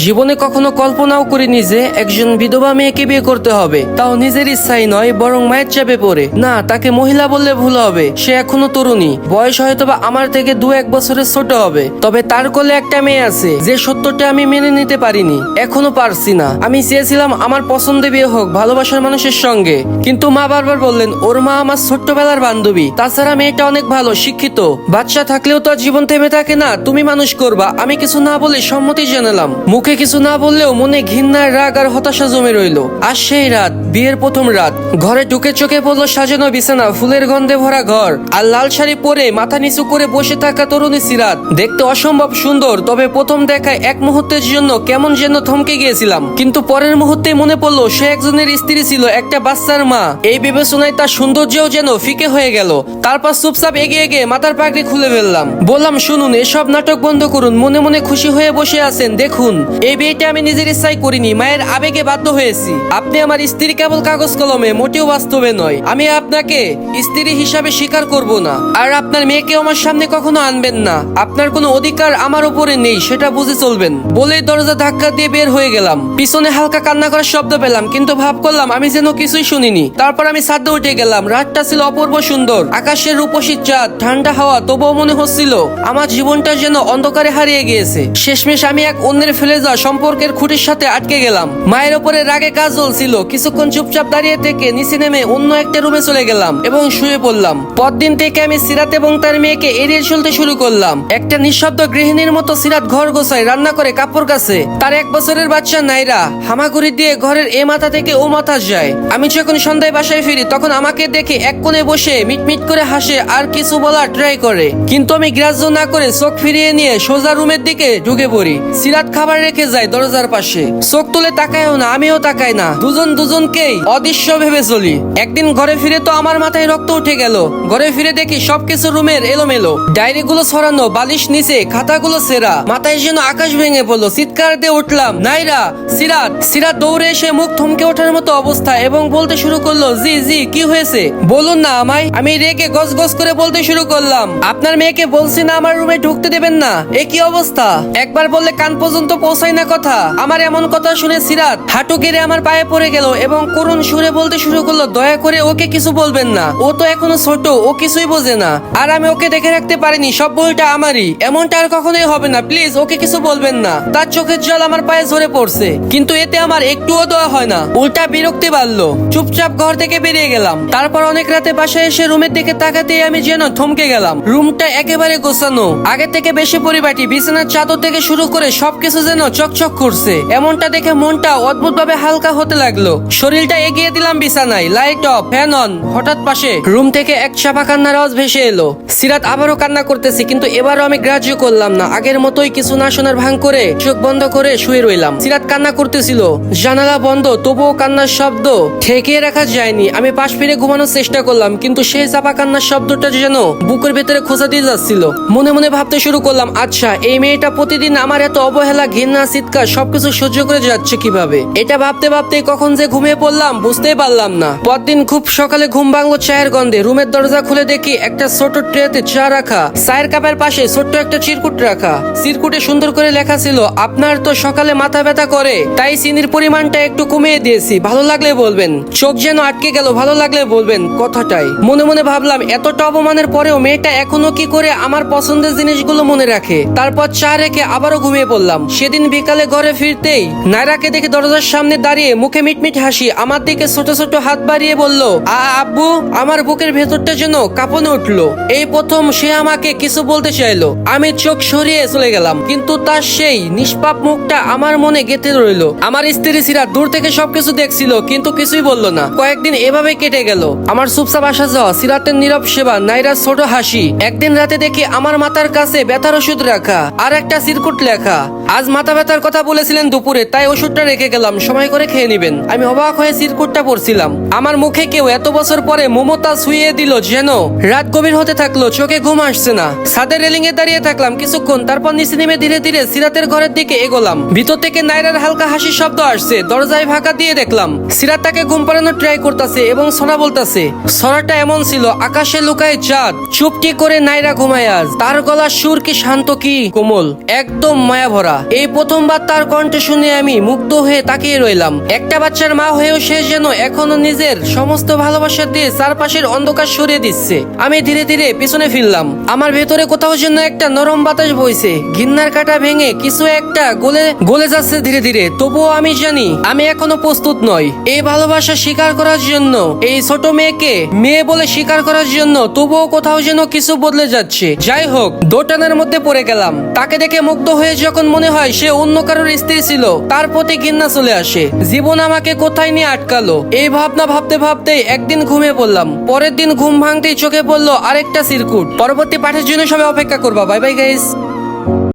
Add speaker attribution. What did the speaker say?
Speaker 1: জীবনে কখনো কল্পনাও করিনি যে একজন বিধবা মেয়েকে বিয়ে করতে হবে, তাও নিজের ইচ্ছাই নয় বরং মায়ের চাপে পড়ে। না, তাকে মহিলা বললে ভুল হবে, সে এখনো তরুণী, বয়স হয়তোবা আমার থেকে 2-1 বছরের ছোট হবে। তবে তার কোলে একটা মেয়ে আছে, যে সত্যটা আমি মেনে নিতে পারিনি, এখনো পারছি না। আমি চেয়েছিলাম আমার পছন্দের বিয়ে হোক ভালোবাসার মানুষের সঙ্গে, কিন্তু মা বারবার বললেন ওর মা আমার ছোট্টবেলার বান্ধবী, তাছাড়া মেয়েটা অনেক ভালো শিক্ষিত, বাচ্চা থাকলেও তো জীবন থেমে থাকে না, তুমি মানুষ করবা। আমি কিছু না বলে সম্মতি জানালাম, মুখে কিছু না বললেও মনে ঘৃণার রাগ আর হতাশা জমে রইল। আর সেই রাত, বিয়ের প্রথম রাত, ঘরে ঢুকে চোখে পড়লো সাজানো বিছানা, ফুলের গন্ধে ভরা ঘর, আর লাল শাড়ি পরে মাথা নিচু করে বসে থাকা তরুণী সিরাত। দেখতে অসম্ভব সুন্দর, তবে প্রথম দেখায় এক মুহূর্তের জন্য কেমন যেন থমকে গিয়েছিলাম। কিন্তু পরের মুহূর্তে মনে পড়লো সে একজনের স্ত্রী ছিল, একটা বাচ্চার মা। এই বিবেচনায় তার সৌন্দর্যও যেন ফিকে হয়ে গেল। তারপর চুপচাপ এগিয়ে গিয়ে মাথার পাগড়ি খুলে ফেললাম। বললাম, শুনুন, এসব নাটক বন্ধ করুন, মনে মনে খুশি হয়ে বসে আছেন, দেখুন এই বিয়েটা আমি নিজের ইচ্ছায় করিনি, মায়ের আবেগে বাধ্য হয়েছি। আপনি আমার স্ত্রী কেবল কাগজ কলমে, মোটেও বাস্তবে নয়। আমি আপনাকে স্ত্রী হিসাবে স্বীকার করব না, আর আপনার মেয়েকে আমার সামনে কখনো আনবেন না। আপনার কোনো অধিকার আমার উপরে নেই, সেটা বুঝে চলবেন। বলেই দরজা ধাক্কা দিয়ে বের হয়ে গেলাম। পিছনে হালকা কান্না করার শব্দ পেলাম, কিন্তু ভাব করলাম আমি যেন কিছুই শুনিনি। তারপর আমি ছাদে উঠে গেলাম। রাতটা ছিল অপূর্ব সুন্দর, আকাশের রূপসী চাঁদ, ঠান্ডা হাওয়া, তবুও মনে হচ্ছিল আমার জীবনটা যেন অন্ধকারে হারিয়ে গিয়েছে। শেষমেশ আমি এক অন্যের ফেলে যাওয়া সম্পর্কের খুঁটির সাথে আটকে গেলাম। মায়ের ওপরে রাগে কাজ জ্বলছিল। কিছুক্ষণ চুপচাপ দাঁড়িয়ে থেকে নিচে নেমে অন্য একটা রুমে চলে গেলাম এবং শুয়ে পড়লাম। পরদিন থেকে আমি সিরাত এবং তার মেয়েকে এড়িয়ে চলতে শুরু করলাম। একটা নিঃশব্দ গৃহিণীর মতো সিরাত ঘর গোছায়, রান্না করে, কাপড় কাচে। তার 1 বছরের বাচ্চা নাইরা হামাগুড়ি দিয়ে ঘরের এ মাথা থেকে ও মাথা যায়। আমি যখন সন্ধ্যায় বাসায় ফিরি তখন আমাকে দেখে এক কোণে বসে মিটমিট করে হাসে আর কিছু বলার ট্রাই করে, কিন্তু আমি গ্রাহ্য না করে চোখ ফিরিয়ে নিয়ে সোজা রুমের দিকে ঢুকে পড়ি। সিরাত খাবার রেখে যায় দরজার পাশে, চোখ তুলে তাকায়ও না, আমিও তাকাই না। দুজন দুজনকেই অদৃশ্য ভেবে চলি। একদিন ঘরে ফিরে তো আমার মাথায় রক্ত উঠে গেল। ঘরে ফিরে দেখি সবকিছু রুমের এলোমেলো, ডায়েরি গুলো ছড়ানো, বালিশ নিচে, খাতাগুলো ছেঁড়া। মাথায় যেন আকাশ ভেঙে পড়লো। চিৎকার দিয়ে উঠলাম, নাইরা, সিরাত। সিরাত দৌড়ে এসে মুখ থমকে ওঠার মতো অবস্থা এবং বলতে শুরু করলো, জি জি, কি হয়েছে বলুন না আমায়। আমি রেগে গজ গজ করে বলতে শুরু করলাম, আপনার মেয়েকে বলছি না আমার রুমে ঢুকতে দেবেন না। এ কি অবস্থা, একবার বললে কান পর্যন্ত পৌঁছায় না কথা। আমার এমন কথা শুনে সিরাত হাঁটু গেড়ে আমার পায়ে পড়ে গেল এবং করুণ সুরে বলতে শুরু করলো, দয়া করে ওকে কিছু বলবেন না, ও তো এখনো ছোট, ও কিছুই বোঝে না, আর আমি ওকে দেখে রাখতে পারিনি, সব ভুলটা আমারই, এমনটা আর কখনোই হবে না, প্লিজ ওকে কিছু বলবেন না। তার চোখের জল আমার পায়ে ঝরে পড়ছে, কিন্তু এতে আমার একটুও দয়া হয় না, উল্টা বিরক্তি বাড়লো। চুপচাপ ঘর থেকে বেরিয়ে গেলাম। তারপর অনেক রাতে বাসায় এসে রুমের দিকে তাকাতেই আমি যেন থমকে গেলাম। রুমটা একেবারে গোছানো, আগে থেকে বেশি পরিপাটি, বিছানার চাদর থেকে শুরু করে সবকিছু যেন চকচক করছে। এমনটা দেখে মনটা অদ্ভুত ভাবে হালকা হতে লাগলো। শরীরটা এগিয়ে দিলাম বিছানায়, লাইট অফ, ফ্যান অন। হঠাৎ পাশে রুম থেকে এক চাপা কান্নার আওয়াজ ভেসে এলো। সিরাত আবারও কান্না করতেছি, কিন্তু এবারও আমি গ্রাহ্য করলাম না। আগের মতোই কিছু না শোনার ভান করে চোখ বন্ধ করে শুয়ে রইলাম। সিরাত কান্না করতেছিল, জানালা বন্ধ, তবুও কান্নার শব্দ ঠেকিয়ে রাখা যায়নি। আমি পাশ ফিরে ঘুমানোর চেষ্টা করলাম, কিন্তু সেই চাপা কান্নার শব্দটা যেন বুকের ভেতরে খোঁচা দিয়ে যাচ্ছিল। মনে মনে ভাবতে শুরু করলাম, আচ্ছা এই মেয়েটা প্রতিদিন আমার এত অবহেলা, ঘৃণা, চিৎকার সবকিছু সহ্য করে যাচ্ছে কিভাবে। এটা ভাবতে ভাবতে কখন যে ঘুমিয়ে পড়লাম বুঝতেই পারলাম না। পরদিন খুব সকালে ঘুম ভাঙলো চায়ের গন্ধে। রুমের দরজা খুলে দেখি একটা ছোট ট্রেতে চা রাখা, চায়ের কাপের পাশে ছোট্ট একটা চিরকুট রাখা। চিরকুটে সুন্দর করে লেখা ছিল, আপনার তো সকালে মাথা ব্যথা করে, তাই চিনির পরিমাণটা একটু কমিয়ে দিয়েছি, ভালো লাগলে বলবেন। চোখ যেন আটকে গেল, ভালো লাগলে বলবেন কথাটাই। মনে মনে ভাবলাম, এতটা অপমানের পরেও মেয়েটা এখনো কি করে আমার পছন্দের জিনিসগুলো মনে রাখে। তারপর চা রেখে আবারও ঘুমিয়ে পড়লাম। সেদিন বিকালে ঘরে ফিরতেই নায়রাকে দেখে দরজার সামনে দাঁড়িয়ে মুখে মিটমিট হাসি, আমার দিকে ছোট ছোট হাত বাড়িয়ে বলল, আব্বু। আমার বুকের ভেতরটা যেন কাঁপনে উঠলো। এই প্রথম সে আমাকে কিছু বলতে চাইলো। আমি চোখ সরিয়ে চলে গেলাম, কিন্তু তার সেই নিষ্পাপ মুখটা আমার মনে গেঁথে রইল। আমার স্ত্রী সিরাত দূর থেকে সবকিছু দেখছিল, কিন্তু কিছুই বললো না। কয়েকদিন এভাবে কেটে গেল। আমার চুপচাপ আসা যাওয়া, সিরাতের নীরব সেবা, নাইরার ছোট হাসি। একদিন রাতে দেখি আমার মাথার কাছে ব্যথার ওষুধ রাখা আর একটা চিরকুট লেখা, আজ মাথা ব্যথার কথা বলেছিলেন দুপুরে, তাই ওষুধটা রেখে গেলাম, সময় করে খেয়ে নিবেন। আমি অবাক হয়ে চিরকুটটা পড়ছিলাম। আমার মুখে কেউ এত বছর পরে মমতা ছুঁয়ে দিল যেন। রাত গভীর হতে থাকলো, চোখে ঘুম আসছে না। ছাদের রেলিং এ দাঁড়িয়ে থাকলাম কিছুক্ষণ, তারপর নিচে নেমে ধীরে ধীরে সিরাতের ঘরের দিকে এগোলাম। ভিতর থেকে নাইরার হালকা হাসির শব্দ আসছে। দরজায় ফাঁকা দিয়ে দেখলাম সিরাত তাকে ঘুম পাড়ানোর ট্রাই করতেছে এবং ছড়া বলতেছে। ছড়াটা এমন ছিল, আকাশে লুকায় চাঁদ, চুপটি করে নাইরা ঘুমায় আজ। তার গলার সুর কি শান্ত, কি কোমল, একদম মায়া ভরা। এই প্রথমবার তার কণ্ঠ শুনে আমি মুগ্ধ হয়ে তাকিয়ে রইলাম। একটা বাচ্চার মা হয়েও সে যেন এখনো নিজের সমস্ত ভালোবাসা দিয়ে চারপাশের অন্ধকার সরিয়ে দিচ্ছে। আমি ধীরে ধীরে পিছনে ফিরলাম। আমার ভেতরে কোথাও যেন একটা নরম বাতাস বইছে, ঘৃণার কাঁটা ভেঙে কিছু একটা গলে গলে যাচ্ছে ধীরে ধীরে। তবুও আমি জানি আমি এখনো প্রস্তুত নই এই ভালোবাসা স্বীকার করার জন্য, এই ছোট মেয়েকে মেয়ে বলে স্বীকার করার জন্য। তবুও কোথাও যেন কিছু বদলে যাচ্ছে। যাই হোক, দোটানার মধ্যে পড়ে গেলাম। তাকে দেখে মুগ্ধ হয়ে যখন মনে হয় সে অন্য কারোর স্ত্রী ছিল, তার প্রতি ঘৃণা চলে আসে। জীবন আমাকে কোথায় নিয়ে আটকালো, এই ভাবনা ভাবতে ভাবতে একদিন ঘুমিয়ে পড়লাম। পরের দিন ঘুম ভাঙতেই চোখে পড়লো আরেকটা সিরকুট। পরবর্তী পাঠের জন্য সবাই অপেক্ষা করবা। Bye bye guys.